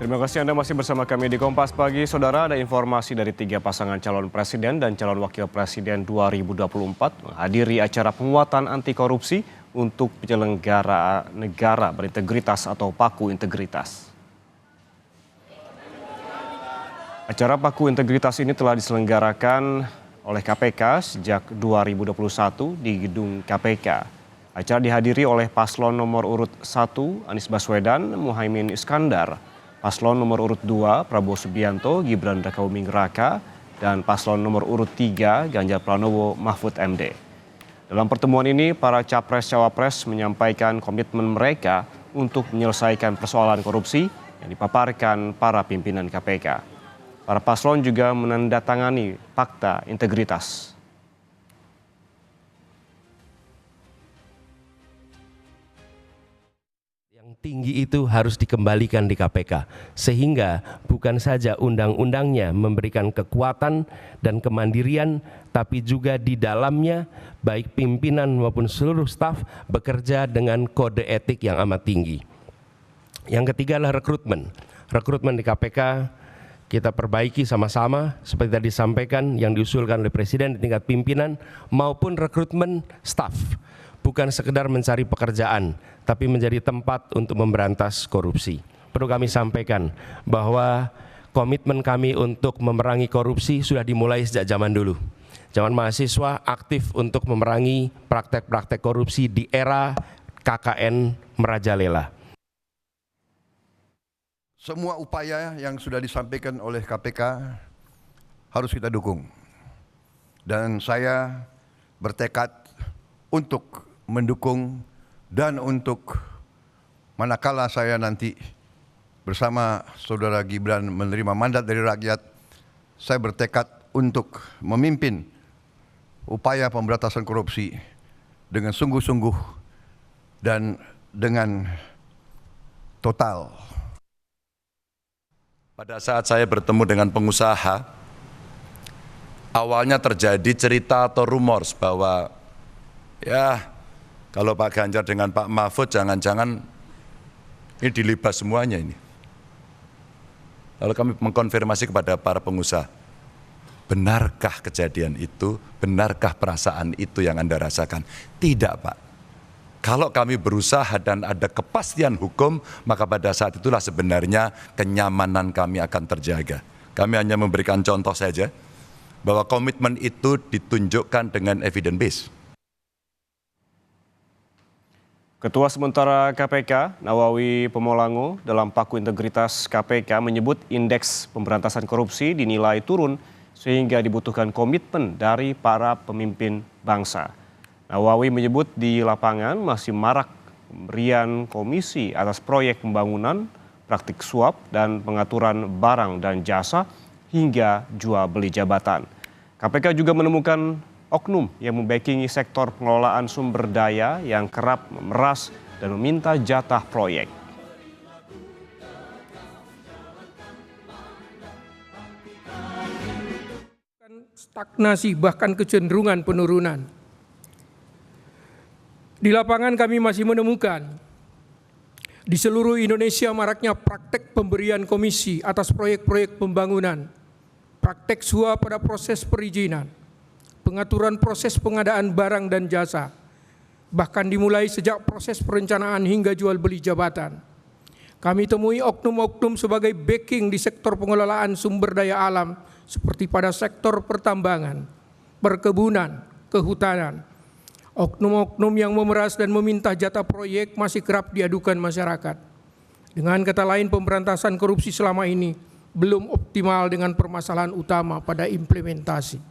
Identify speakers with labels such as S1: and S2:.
S1: Terima kasih Anda masih bersama kami di Kompas Pagi. Saudara, ada informasi dari 3 pasangan calon presiden dan calon wakil presiden 2024 menghadiri acara penguatan anti korupsi untuk penyelenggara negara berintegritas atau Paku Integritas. Acara Paku Integritas ini telah diselenggarakan oleh KPK sejak 2021 di gedung KPK. Acara dihadiri oleh paslon nomor urut 1 Anies Baswedan, Muhaimin Iskandar, paslon nomor urut 2 Prabowo Subianto, Gibran Rakabuming Raka, dan paslon nomor urut 3 Ganjar Pranowo, Mahfud MD. Dalam pertemuan ini, para capres-cawapres menyampaikan komitmen mereka untuk menyelesaikan persoalan korupsi yang dipaparkan para pimpinan KPK. Para paslon juga menandatangani Fakta Integritas.
S2: Tinggi itu harus dikembalikan di KPK, sehingga bukan saja undang-undangnya memberikan kekuatan dan kemandirian, tapi juga di dalamnya baik pimpinan maupun seluruh staf bekerja dengan kode etik yang amat tinggi. Yang ketiga adalah rekrutmen. Rekrutmen di KPK kita perbaiki sama-sama seperti tadi disampaikan yang diusulkan oleh Presiden di tingkat pimpinan maupun rekrutmen staf. Bukan sekedar mencari pekerjaan, tapi menjadi tempat untuk memberantas korupsi. Perlu kami sampaikan bahwa komitmen kami untuk memerangi korupsi sudah dimulai sejak zaman dulu. Zaman mahasiswa aktif untuk memerangi praktek-praktek korupsi di era KKN merajalela.
S3: Semua upaya yang sudah disampaikan oleh KPK harus kita dukung. Dan saya bertekad untuk mendukung dan untuk manakala saya nanti bersama saudara Gibran menerima mandat dari rakyat, saya bertekad untuk memimpin upaya pemberantasan korupsi dengan sungguh-sungguh dan dengan total.
S4: Pada saat saya bertemu dengan pengusaha, awalnya terjadi cerita atau rumors bahwa ya kalau Pak Ganjar dengan Pak Mahfud jangan-jangan ini dilibas semuanya ini. Lalu kami mengkonfirmasi kepada para pengusaha, benarkah kejadian itu, benarkah perasaan itu yang Anda rasakan? Tidak Pak. Kalau kami berusaha dan ada kepastian hukum, maka pada saat itulah sebenarnya kenyamanan kami akan terjaga. Kami hanya memberikan contoh saja, bahwa komitmen itu ditunjukkan dengan evidence base.
S1: Ketua Sementara KPK, Nawawi Pomolango, dalam Paku Integritas KPK menyebut indeks pemberantasan korupsi dinilai turun sehingga dibutuhkan komitmen dari para pemimpin bangsa. Nawawi menyebut di lapangan masih marak pemberian komisi atas proyek pembangunan, praktik suap, dan pengaturan barang dan jasa hingga jual beli jabatan. KPK juga menemukan oknum yang membackingi sektor pengelolaan sumber daya yang kerap memeras dan meminta jatah proyek.
S5: Stagnasi bahkan kecenderungan penurunan. Di lapangan kami masih menemukan di seluruh Indonesia maraknya praktek pemberian komisi atas proyek-proyek pembangunan, praktek suap pada proses perizinan, pengaturan proses pengadaan barang dan jasa, bahkan dimulai sejak proses perencanaan hingga jual beli jabatan. Kami temui oknum-oknum sebagai backing di sektor pengelolaan sumber daya alam seperti pada sektor pertambangan, perkebunan, kehutanan. Oknum-oknum yang memeras dan meminta jatah proyek masih kerap diadukan masyarakat. Dengan kata lain, pemberantasan korupsi selama ini belum optimal dengan permasalahan utama pada implementasi.